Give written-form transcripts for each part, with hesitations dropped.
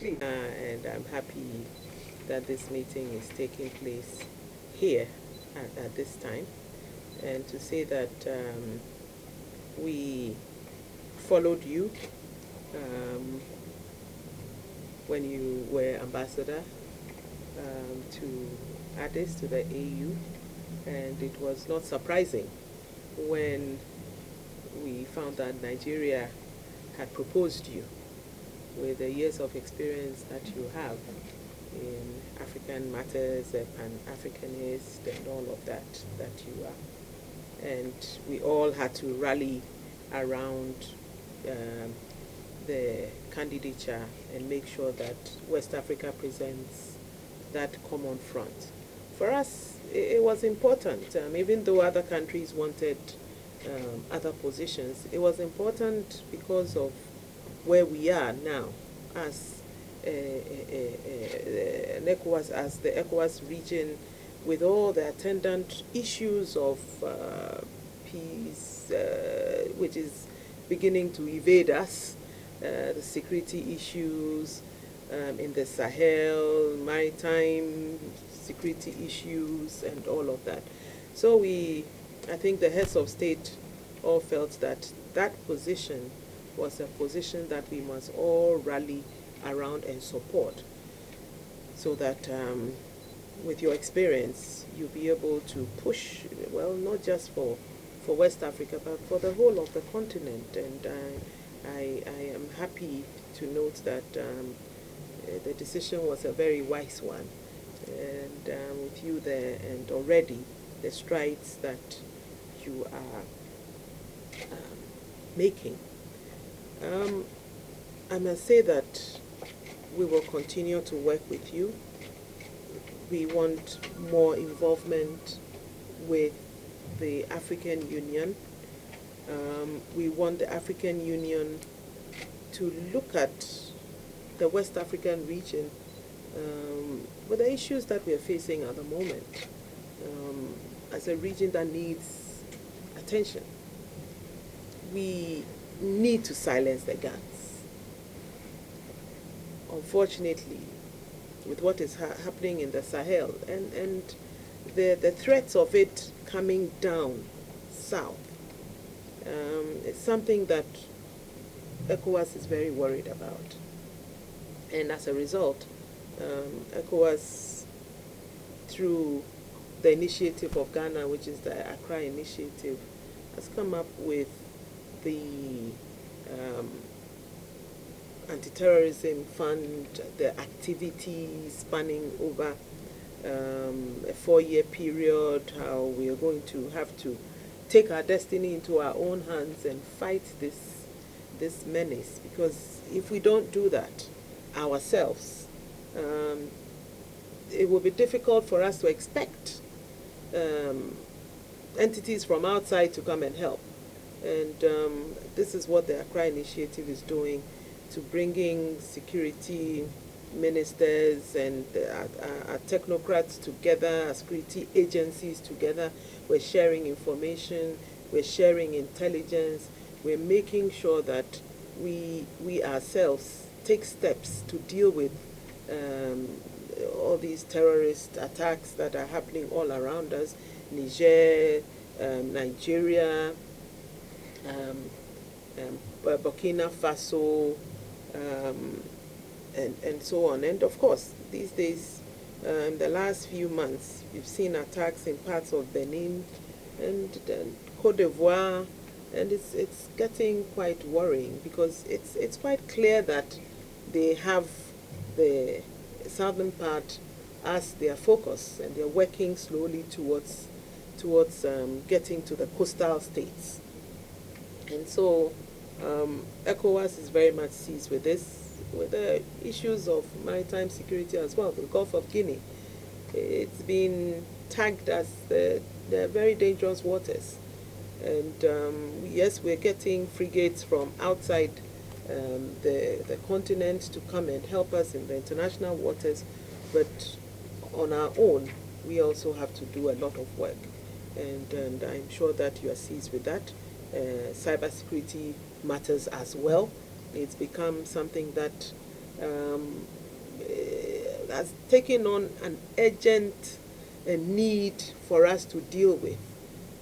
And I'm happy that this meeting is taking place here at this time, and to say that we followed you um, when you were ambassador to Addis, to the AU, and it was not surprising when we found that Nigeria had proposed you with the years of experience that you have in African matters, Pan-Africanist, and all of that you are. And we all had to rally around the candidature and make sure that West Africa presents that common front. For us, it was important, even though other countries wanted other positions. It was important because of where we are now as as the ECOWAS region, with all the attendant issues of peace, which is beginning to evade us, the security issues in the Sahel, maritime security issues, and all of that. So I think the heads of state all felt that that position was a position that we must all rally around and support, so that with your experience, you'll be able to push, well, not just for West Africa, but for the whole of the continent. And I am happy to note that the decision was a very wise one. And with you there, and already the strides that you are making. I must say that we will continue to work with you. We want more involvement with the African Union. We want the African Union to look at the West African region with the issues that we are facing at the moment as a region that needs attention. We need to silence the guns. Unfortunately, with what is happening in the Sahel and the threats of it coming down south, it's something that ECOWAS is very worried about. And as a result, ECOWAS, through the initiative of Ghana, which is the Accra Initiative, has come up with the anti-terrorism fund, the activities spanning over a 4-year period, how we are going to have to take our destiny into our own hands and fight this menace. Because if we don't do that ourselves, it will be difficult for us to expect entities from outside to come and help. And this is what the Accra Initiative is doing, to bringing security ministers and our technocrats together, our security agencies together. We're sharing information, we're sharing intelligence, we're making sure that we ourselves take steps to deal with all these terrorist attacks that are happening all around us, Niger, Nigeria, Burkina Faso, and so on. And of course, these days, the last few months, we've seen attacks in parts of Benin and Côte d'Ivoire, and it's getting quite worrying, because it's quite clear that they have the southern part as their focus, and they're working slowly towards getting to the coastal states. And so ECOWAS is very much seized with this, with the issues of maritime security as well. The Gulf of Guinea, it's been tagged as the very dangerous waters. And yes, we're getting frigates from outside the continent to come and help us in the international waters, but on our own, we also have to do a lot of work. And I'm sure that you are seized with that. Cybersecurity matters as well. It's become something that um, has taken on an urgent need for us to deal with,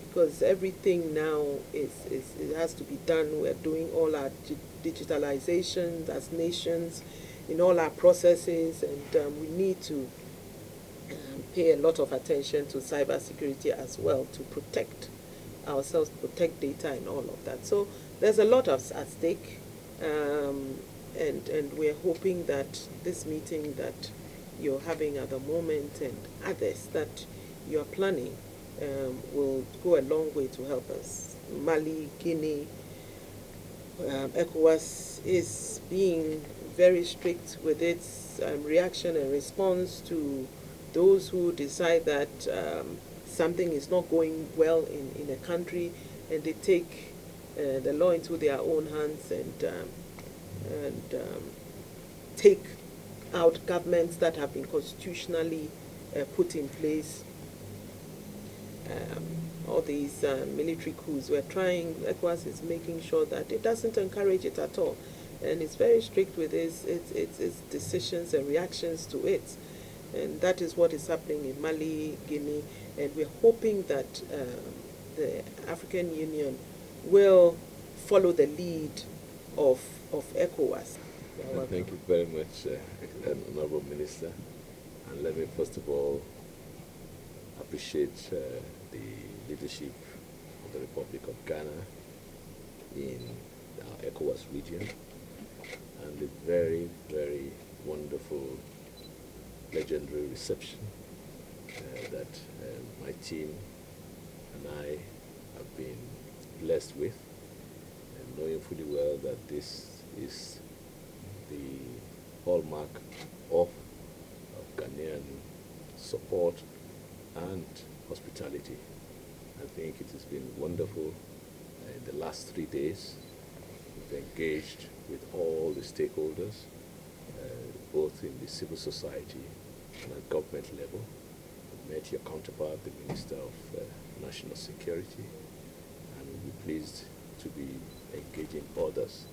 because everything now it has to be done. We're doing all our digitalization as nations in all our processes, and we need to pay a lot of attention to cybersecurity as well, to protect ourselves, protect data and all of that. So there's a lot of at stake, and we're hoping that this meeting that you're having at the moment and others that you're planning will go a long way to help us. Mali, Guinea, ECOWAS is being very strict with its reaction and response to those who decide that something is not going well in a country, and they take the law into their own hands and take out governments that have been constitutionally put in place. All these military coups, ECOWAS is making sure that it doesn't encourage it at all, and it's very strict with its decisions and reactions to it. And that is what is happening in Mali, Guinea, and we're hoping that the African Union will follow the lead of ECOWAS. Thank you very much, Honorable Minister. And let me first of all appreciate the leadership of the Republic of Ghana in our ECOWAS region, and the very, very wonderful, legendary reception that my team and I have been blessed with, and knowing fully well that this is the hallmark of Ghanaian support and hospitality. I think it has been wonderful. In the last 3 days, we've engaged with all the stakeholders, both in the civil society and at government level. We met your counterpart, the Minister of National Security, and we'll be pleased to be engaging others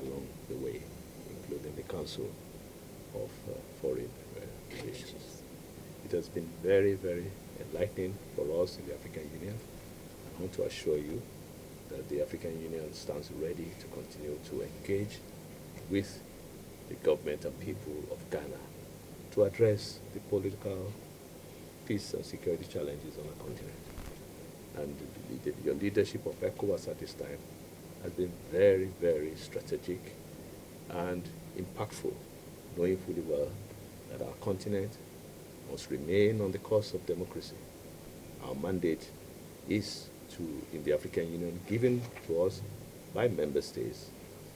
along the way, including the Council of Foreign Relations. It has been very, very enlightening for us in the African Union. I want to assure you that the African Union stands ready to continue to engage with the government and people of Ghana to address the political, peace and security challenges on our continent. And your leadership of ECOWAS at this time has been very, very strategic and impactful, knowing fully well that our continent must remain on the course of democracy. Our mandate is in the African Union, given to us by member states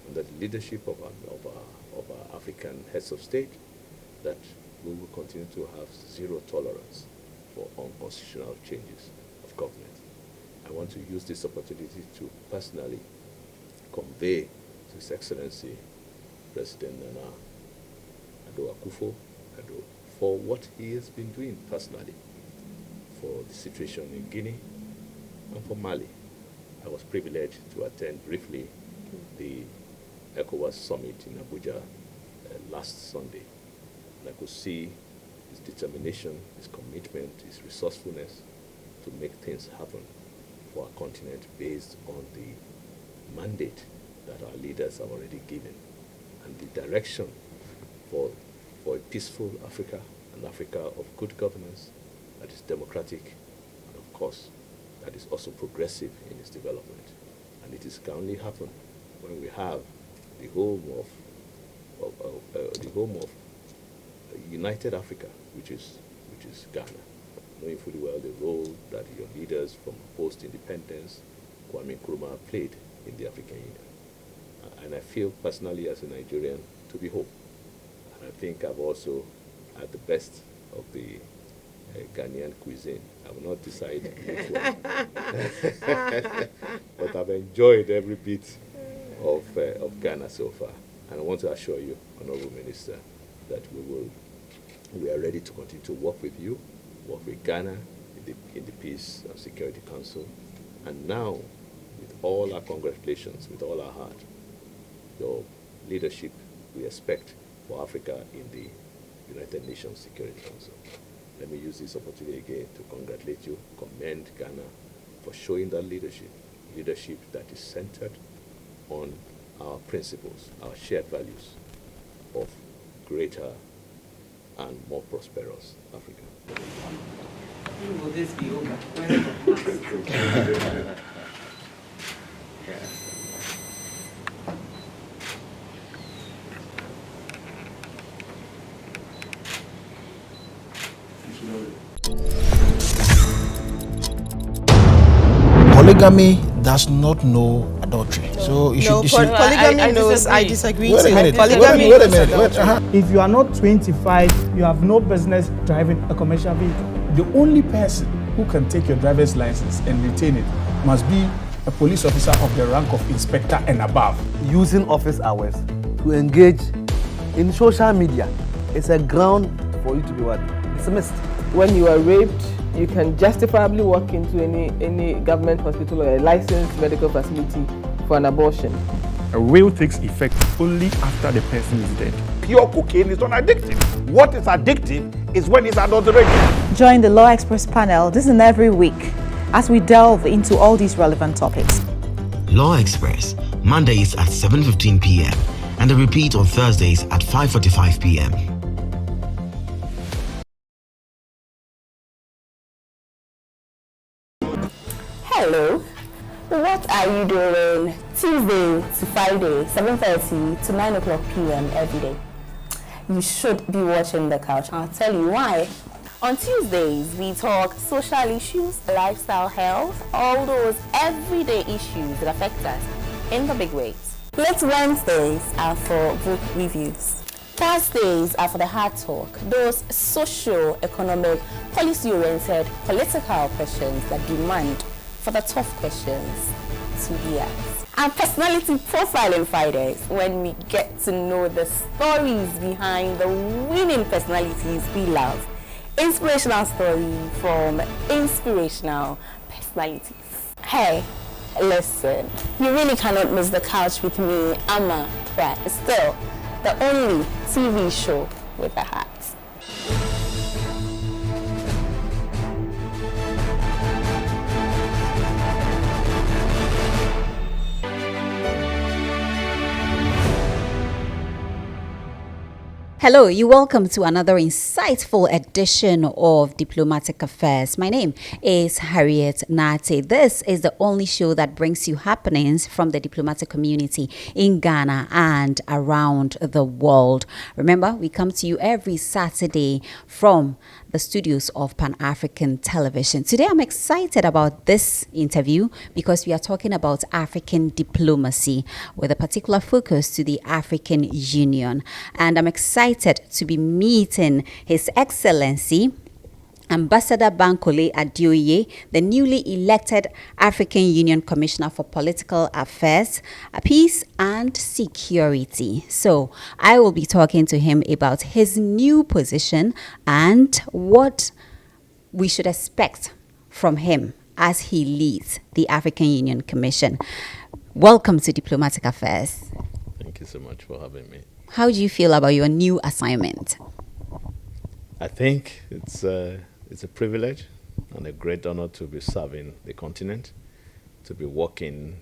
under the leadership of our African heads of state, that we will continue to have zero tolerance for unconstitutional changes of government. I want to use this opportunity to personally convey to His Excellency President Nana Addo for what he has been doing personally for the situation in Guinea and for Mali. I was privileged to attend briefly the ECOWAS summit in Abuja last Sunday, and I could see his determination, his commitment, his resourcefulness to make things happen for our continent based on the mandate that our leaders have already given, and the direction for a peaceful Africa, an Africa of good governance that is democratic, and of course that is also progressive in its development. And it can only happen when we have the home of united Africa, which is Ghana, knowing fully well the role that your leaders from post-independence, Kwame Nkrumah, played in the African Union. And I feel personally as a Nigerian to be home. And I think I've also had the best of the Ghanaian cuisine. I will not decide which one. But I've enjoyed every bit of Ghana so far. And I want to assure you, Honorable Minister, that we are ready to continue to work with you, work with Ghana in the Peace and Security Council. And now, with all our congratulations, with all our heart, your leadership, we expect for Africa in the United Nations Security Council. Let me use this opportunity again to congratulate you, commend Ghana for showing that leadership that is centered on our principles, our shared values of greater and more prosperous Africa. When will this be over? Polygamy does not know adultery. So you should. Polygamy knows. I disagree. Wait a minute. Polygamy Wait a knows minute. If you are not 25, you have no business driving a commercial vehicle. The only person who can take your driver's license and retain it must be a police officer of the rank of inspector and above. Using office hours to engage in social media is a ground for you to be what? Dismissed. When you are raped, you can justifiably walk into any government hospital or a licensed medical facility for an abortion. A will takes effect only after the person is dead. Pure cocaine is not addictive. What is addictive is when it's adulterated. Join the Law Express panel this and every week as we delve into all these relevant topics. Law Express, Mondays at 7:15 p.m. and a repeat on Thursdays at 5:45 p.m. Hello, what are you doing Tuesday to Friday, 7:30 to 9 o'clock p.m. every day? You should be watching The Couch. I'll tell you why. On Tuesdays, we talk social issues, lifestyle health, all those everyday issues that affect us in the big ways. Late Wednesdays are for book reviews. Thursdays are for the hard talk, those socio-economic, policy-oriented, political questions that demand for the tough questions to be asked. And personality profiling Fridays, when we get to know the stories behind the winning personalities we love. Inspirational story from inspirational personalities. Hey, listen, you really cannot miss The Couch with me, Amma, but still the only TV show with a hat. Hello, you're welcome to another insightful edition of Diplomatic Affairs. My name is Harriet Nartey. This is the only show that brings you happenings from the diplomatic community in Ghana and around the world. Remember, we come to you every Saturday from the studios of Pan-African Television. Today, I'm excited about this interview because we are talking about African diplomacy with a particular focus to the African Union. And I'm excited to be meeting His Excellency Ambassador Bankole Adeoye, the newly elected African Union Commissioner for Political Affairs, Peace and Security. So I will be talking to him about his new position and what we should expect from him as he leads the African Union Commission. Welcome to Diplomatic Affairs. Thank you so much for having me. How do you feel about your new assignment? I think it's a privilege and a great honor to be serving the continent, to be working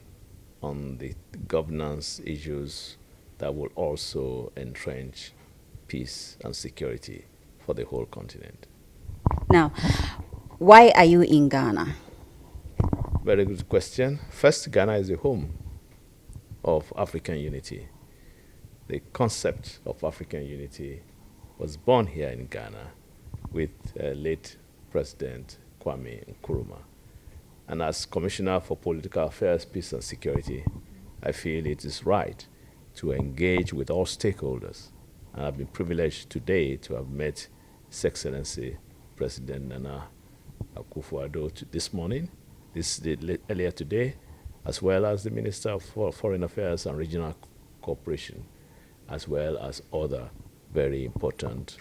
on the governance issues that will also entrench peace and security for the whole continent. Now, why are you in Ghana? Very good question. First, Ghana is the home of African unity. The concept of African unity was born here in Ghana with late President Kwame Nkrumah. And as Commissioner for Political Affairs, Peace and Security, I feel it is right to engage with all stakeholders. And I've been privileged today to have met His Excellency President Nana Akufo-Addo this morning, earlier today, as well as the Minister for Foreign Affairs and Regional Cooperation, as well as other very important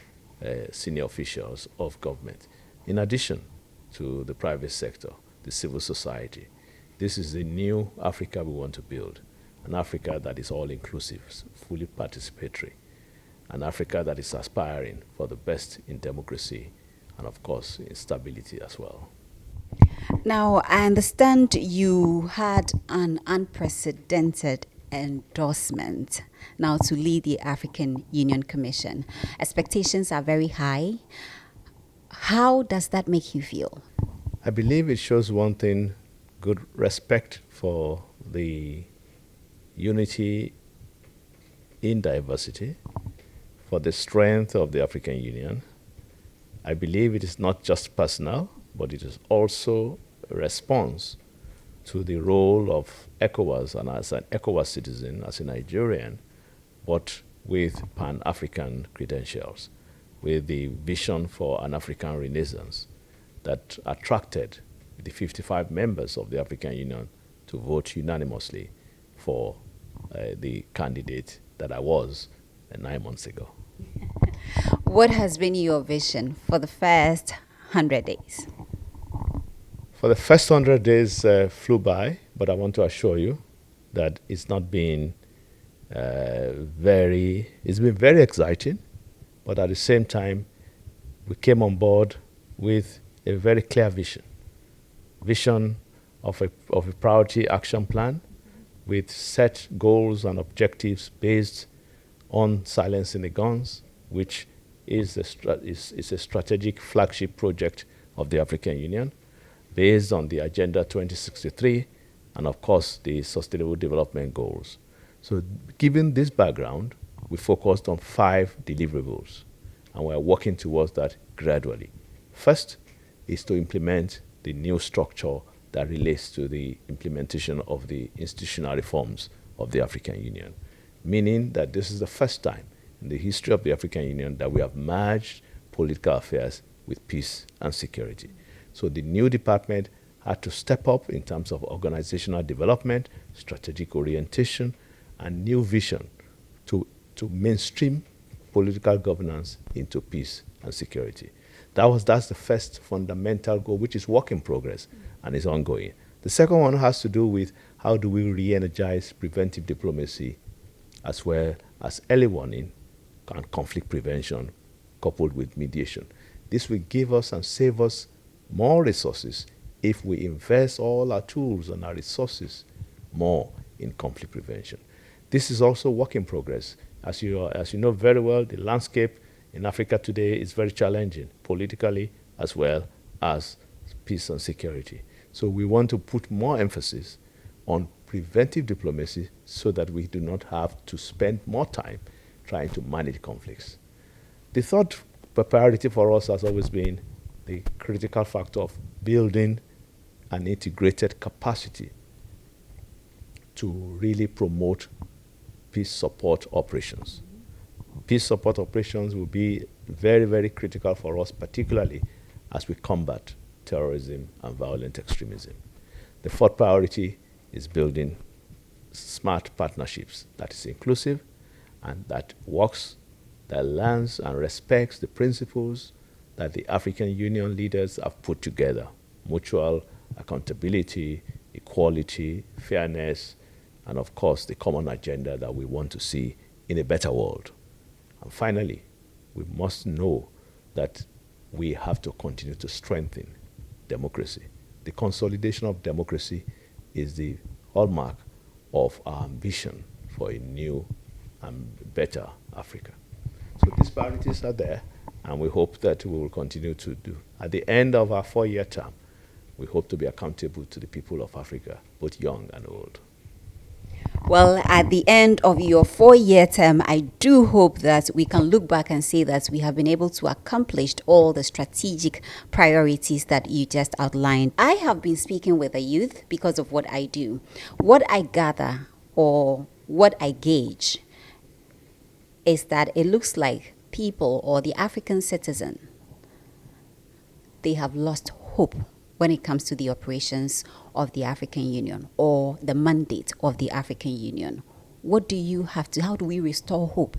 senior officials of government. In addition to the private sector, the civil society, this is the new Africa we want to build, an Africa that is all-inclusive, fully participatory. an Africa that is aspiring for the best in democracy and, of course, in stability as well. Now, I understand you had an unprecedented endorsement now to lead the African Union Commission. Expectations are very high. How does that make you feel? I believe it shows one thing, good respect for the unity in diversity, for the strength of the African Union. I believe it is not just personal, but it is also a response to the role of ECOWAS, and as an ECOWAS citizen, as a Nigerian, but with Pan-African credentials, with the vision for an African renaissance that attracted the 55 members of the African Union to vote unanimously for the candidate that I was 9 months ago. What has been your vision for the first 100 days? For the first 100 days flew by, but I want to assure you that it's not been it's been very exciting, but at the same time, we came on board with a very clear vision of a priority action plan with set goals and objectives based on silencing the guns, which is a strategic flagship project of the African Union, based on the Agenda 2063 and, of course, the Sustainable Development Goals. So given this background, we focused on 5 deliverables, and we're working towards that gradually. First is to implement the new structure that relates to the implementation of the institutional reforms of the African Union, meaning that this is the first time in the history of the African Union that we have merged political affairs with peace and security. So the new department had to step up in terms of organizational development, strategic orientation, and new vision to mainstream political governance into peace and security. That's the first fundamental goal, which is work in progress and is ongoing. The second one has to do with how do we re-energize preventive diplomacy as well as early warning and conflict prevention coupled with mediation. This will give us and save us more resources if we invest all our tools and our resources more in conflict prevention. This is also work in progress. As you know very well, the landscape in Africa today is very challenging, politically as well as peace and security. So we want to put more emphasis on preventive diplomacy so that we do not have to spend more time trying to manage conflicts. The third priority for us has always been the critical factor of building an integrated capacity to really promote peace support operations. Peace support operations will be very, very critical for us, particularly as we combat terrorism and violent extremism. The fourth priority is building smart partnerships that is inclusive and that works, that learns and respects the principles that the African Union leaders have put together: mutual accountability, equality, fairness, and of course the common agenda that we want to see in a better world. And finally, we must know that we have to continue to strengthen democracy. The consolidation of democracy is the hallmark of our ambition for a new and better Africa. So these priorities are there, and we hope that we will continue to do. At the end of our 4-year term, we hope to be accountable to the people of Africa, both young and old. Well, at the end of your 4-year term, I do hope that we can look back and say that we have been able to accomplish all the strategic priorities that you just outlined. I have been speaking with the youth because of what I do. What I gather or what I gauge is that it looks like people or the African citizen, they have lost hope when it comes to the operations of the African Union or the mandate of the African Union. What do you have to, how do we restore hope?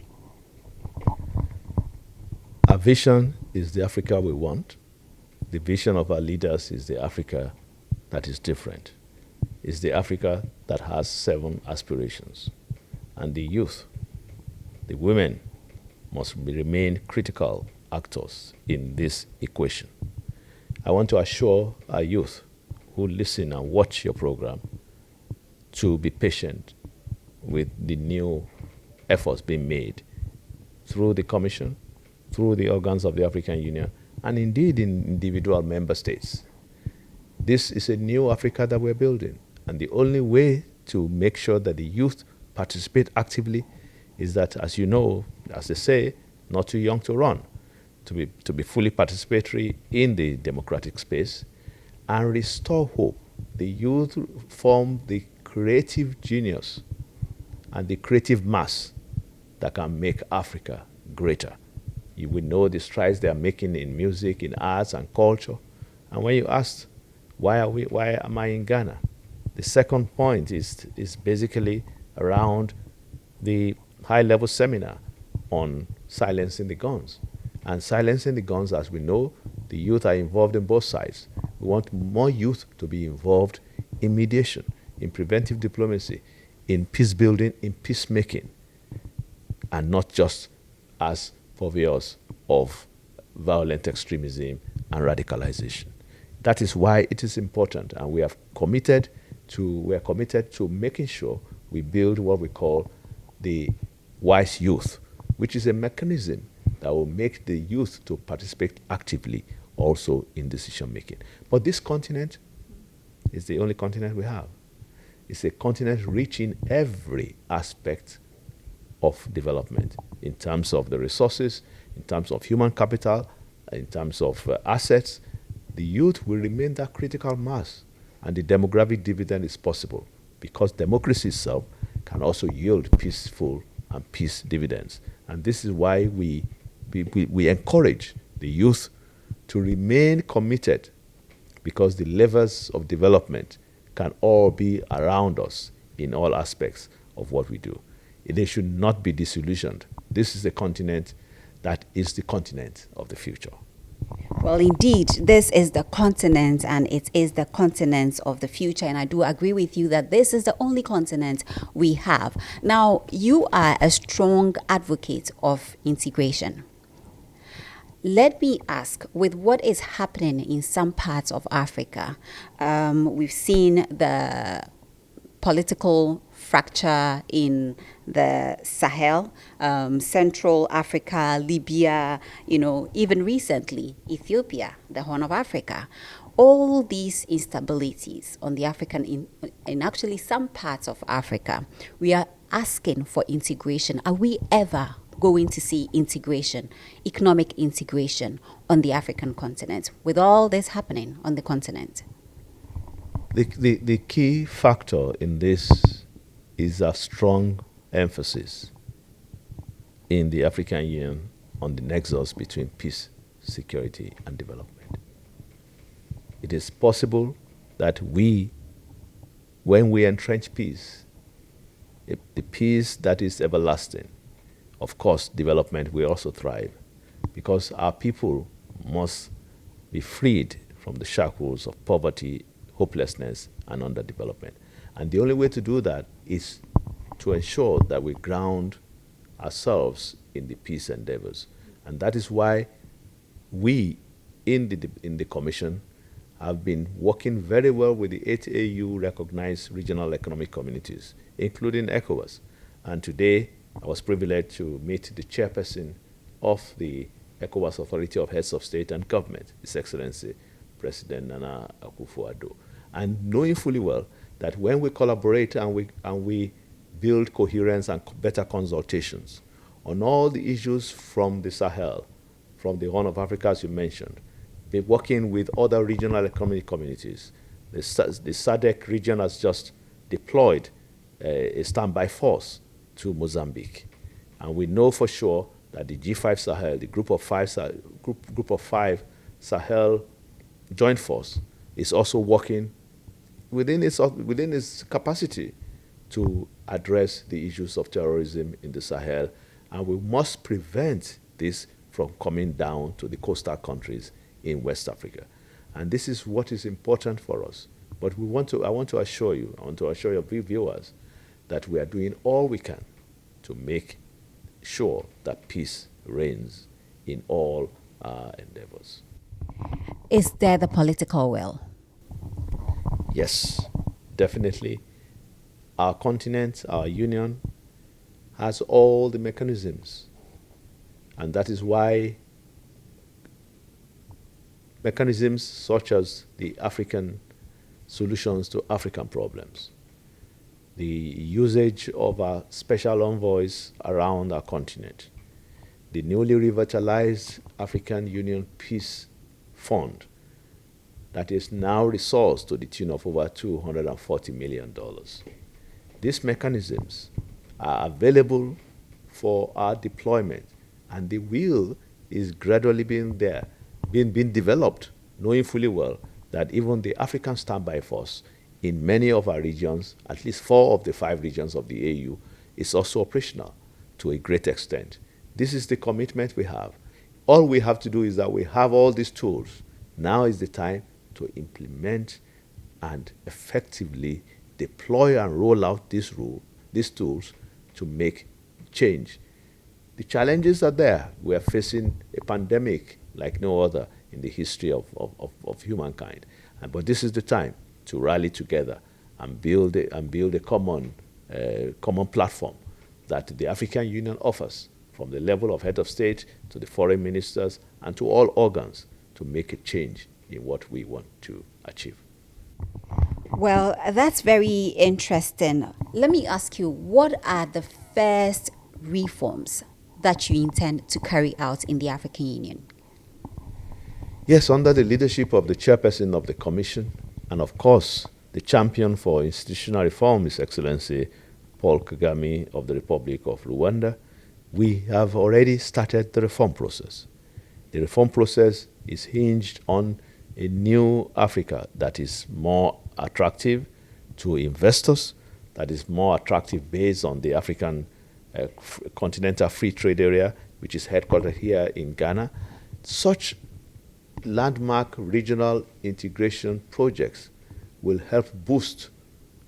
Our vision is the Africa we want. The vision of our leaders is the Africa that is different. It's the Africa that has 7 aspirations. And the youth, the women, must remain critical actors in this equation. I want to assure our youth who listen and watch your program to be patient with the new efforts being made through the Commission, through the organs of the African Union, and indeed in individual member states. This is a new Africa that we're building, and the only way to make sure that the youth participate actively is that, as you know, as they say, not too young to run, to be fully participatory in the democratic space and restore hope. The youth form the creative genius and the creative mass that can make Africa greater. You will know the strides they are making in music, in arts and culture. And when you ask, why am I in Ghana? The second point is basically around the high-level seminar on silencing the guns. And silencing the guns, as we know, the youth are involved in both sides. We want more youth to be involved in mediation, in preventive diplomacy, in peace building, in peacemaking, and not just as purveyors of violent extremism and radicalization. That is why it is important, and we are committed to making sure we build what we call the wise youth, which is a mechanism that will make the youth to participate actively also in decision making. But this continent is the only continent we have. It's a continent reaching every aspect of development in terms of the resources, in terms of human capital, in terms of assets. The youth will remain that critical mass, and the demographic dividend is possible because democracy itself can also yield peaceful and peace dividends. And this is why we encourage the youth to remain committed, because the levers of development can all be around us in all aspects of what we do. They should not be disillusioned. This is a continent that is the continent of the future. Well, indeed, this is the continent, and it is the continent of the future. And I do agree with you that this is the only continent we have. Now, you are a strong advocate of integration. Let me ask, with what is happening in some parts of Africa, we've seen the political fracture in the Sahel, Central Africa, Libya, even recently, Ethiopia, the Horn of Africa. All these instabilities on the African, in actually some parts of Africa, we are asking for integration. Are we ever going to see integration, economic integration on the African continent, with all this happening on the continent? The key factor in this is a strong emphasis in the African Union on the nexus between peace, security, and development. It is possible that when we entrench peace, the peace that is everlasting, of course, development will also thrive, because our people must be freed from the shackles of poverty, hopelessness, and underdevelopment. And the only way to do that is to ensure that we ground ourselves in the peace endeavors. And that is why we, in the Commission, have been working very well with the 8 AU-recognized regional economic communities, including ECOWAS. And today, I was privileged to meet the chairperson of the ECOWAS Authority of Heads of State and Government, His Excellency President Nana Akufo-Addo. And knowing fully well that when we collaborate and we build coherence and better consultations on all the issues from the Sahel, from the Horn of Africa, as you mentioned, be working with other regional economic communities. The SADC region has just deployed a standby force to Mozambique. And we know for sure that the G5 Sahel, the group of five Sahel joint force, is also working within its capacity to address the issues of terrorism in the Sahel. And we must prevent this from coming down to the coastal countries in West Africa. And this is what is important for us. But I want to assure your viewers that we are doing all we can to make sure that peace reigns in all our endeavors. Is there the political will? Yes, definitely. Our continent, our union, has all the mechanisms. And that is why mechanisms such as the African solutions to African problems, the usage of our special envoys around our continent, the newly revitalized African Union Peace Fund that is now resourced to the tune of over $240 million. These mechanisms are available for our deployment, and the will is gradually being developed, knowing fully well that even the African Standby Force in many of our regions, at least 4 of the 5 regions of the AU, is also operational to a great extent. This is the commitment we have. All we have to do is that we have all these tools. Now is the time to implement and effectively deploy and roll out these tools to make change. The challenges are there. We are facing a pandemic like no other in the history of humankind. But this is the time to rally together and build a common platform that the African Union offers, from the level of head of state to the foreign ministers and to all organs, to make a change in what we want to achieve. Well, that's very interesting. Let me ask you, what are the first reforms that you intend to carry out in the African Union? Yes, under the leadership of the chairperson of the Commission, and of course, the champion for institutional reform, His Excellency Paul Kagame of the Republic of Rwanda, we have already started the reform process. The reform process is hinged on a new Africa that is more attractive to investors, that is more attractive based on the African Continental Free Trade Area, which is headquartered here in Ghana. Such landmark regional integration projects will help boost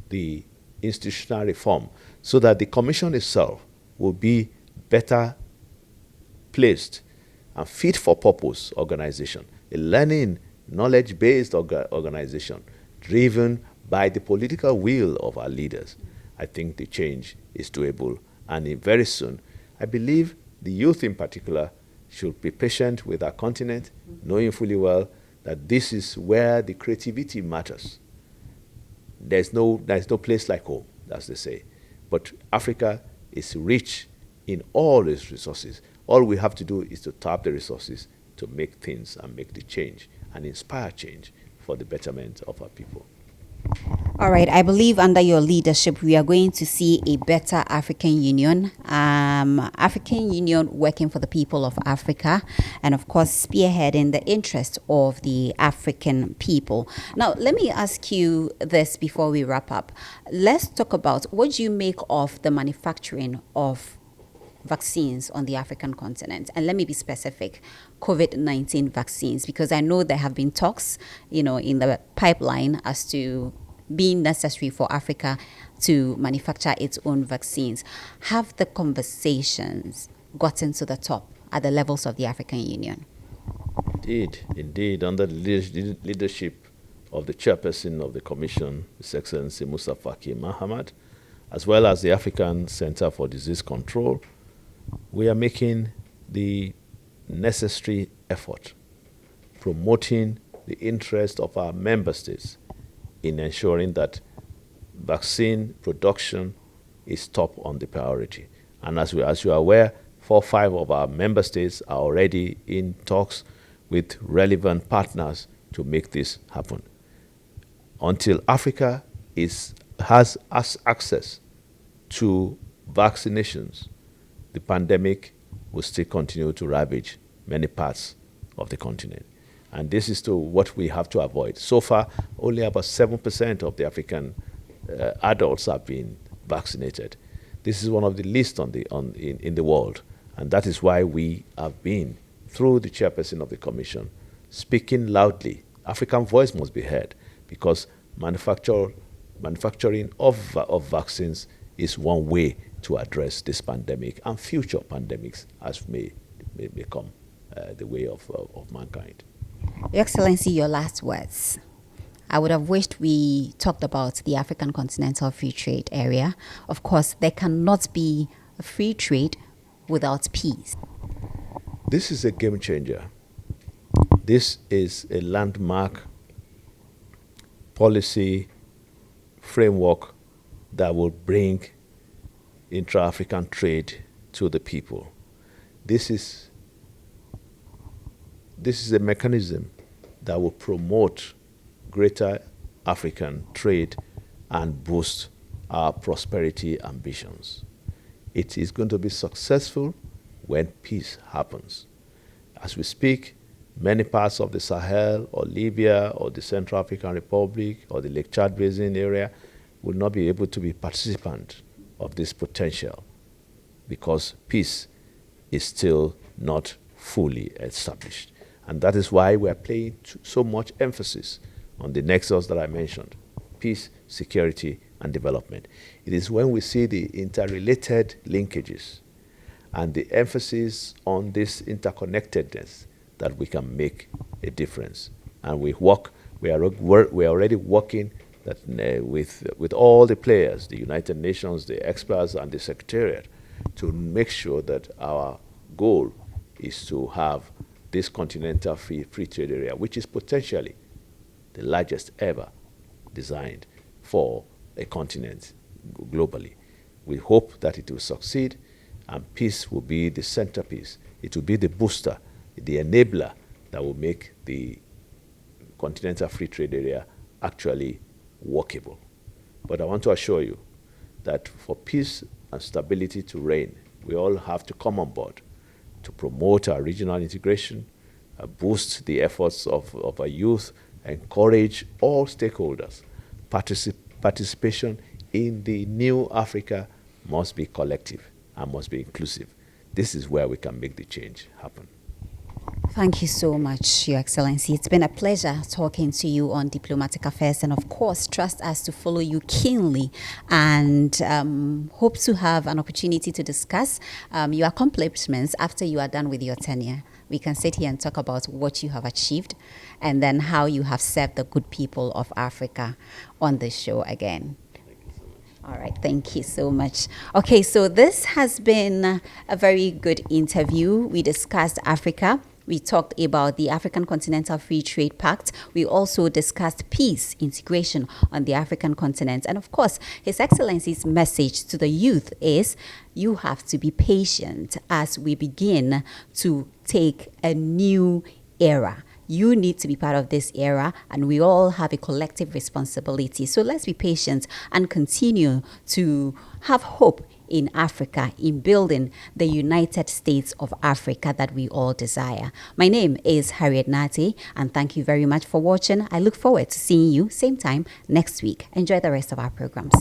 the institutional reform so that the Commission itself will be better placed and fit for purpose organization, a learning, knowledge-based organization driven by the political will of our leaders. I think the change is doable, and very soon, I believe the youth in particular should be patient with our continent, knowing fully well that this is where the creativity matters. There's no place like home, as they say. But Africa is rich in all its resources. All we have to do is to tap the resources to make things and make the change and inspire change for the betterment of our people. All right, I believe under your leadership, we are going to see a better African Union, African Union working for the people of Africa, and of course, spearheading the interest of the African people. Now, let me ask you this before we wrap up. Let's talk about what do you make of the manufacturing of vaccines on the African continent. And let me be specific, COVID-19 vaccines, because I know there have been talks, in the pipeline as to being necessary for Africa to manufacture its own vaccines. Have the conversations gotten to the top at the levels of the African Union? Indeed, under the leadership of the chairperson of the Commission, His Excellency Musa Faki Mahamat, as well as the African Center for Disease Control, we are making the necessary effort, promoting the interest of our member states in ensuring that vaccine production is top on the priority. And as you are aware, 4 or 5 of our member states are already in talks with relevant partners to make this happen. Until Africa has access to vaccinations, the pandemic will still continue to ravage many parts of the continent. And this is what we have to avoid. So far, only about 7% of the African adults have been vaccinated. This is one of the least in the world. And that is why we have been, through the chairperson of the Commission, speaking loudly. African voice must be heard, because manufacturing of vaccines is one way to address this pandemic and future pandemics as may may become the way of mankind. Your Excellency, your last words. I would have wished we talked about the African Continental Free Trade Area. Of course, there cannot be a free trade without peace. This is a game changer. This is a landmark policy framework that will bring intra-African trade to the people. This is a mechanism that will promote greater African trade and boost our prosperity ambitions. It is going to be successful when peace happens. As we speak, many parts of the Sahel or Libya or the Central African Republic or the Lake Chad Basin area will not be able to be participant of this potential because peace is still not fully established. And that is why we are playing so much emphasis on the nexus that I mentioned: peace, security, and development. It is when we see the interrelated linkages and the emphasis on this interconnectedness that we can make a difference. And we are already working with all the players, the United Nations, the experts, and the Secretariat, to make sure that our goal is to have this continental free trade area, which is potentially the largest ever designed for a continent globally. We hope that it will succeed, and peace will be the centerpiece. It will be the booster, the enabler that will make the continental free trade area actually workable. But I want to assure you that for peace and stability to reign, we all have to come on board to promote our regional integration, boost the efforts of our youth, encourage all stakeholders. Participation in the new Africa must be collective and must be inclusive. This is where we can make the change happen. Thank you so much, Your Excellency. It's been a pleasure talking to you on diplomatic affairs, and of course, trust us to follow you keenly and hope to have an opportunity to discuss your accomplishments after you are done with your tenure. We can sit here and talk about what you have achieved and then how you have served the good people of Africa on the show again. All right, thank you so much. Okay, so this has been a very good interview. We discussed Africa. We talked about the African Continental Free Trade Pact. We also discussed peace, integration on the African continent. And of course, His Excellency's message to the youth is you have to be patient as we begin to take a new era. You need to be part of this era, and we all have a collective responsibility. So let's be patient and continue to have hope in Africa, in building the United States of Africa that we all desire. My name is Harriet Nartey, and thank you very much for watching. I look forward to seeing you same time next week. Enjoy the rest of our programs.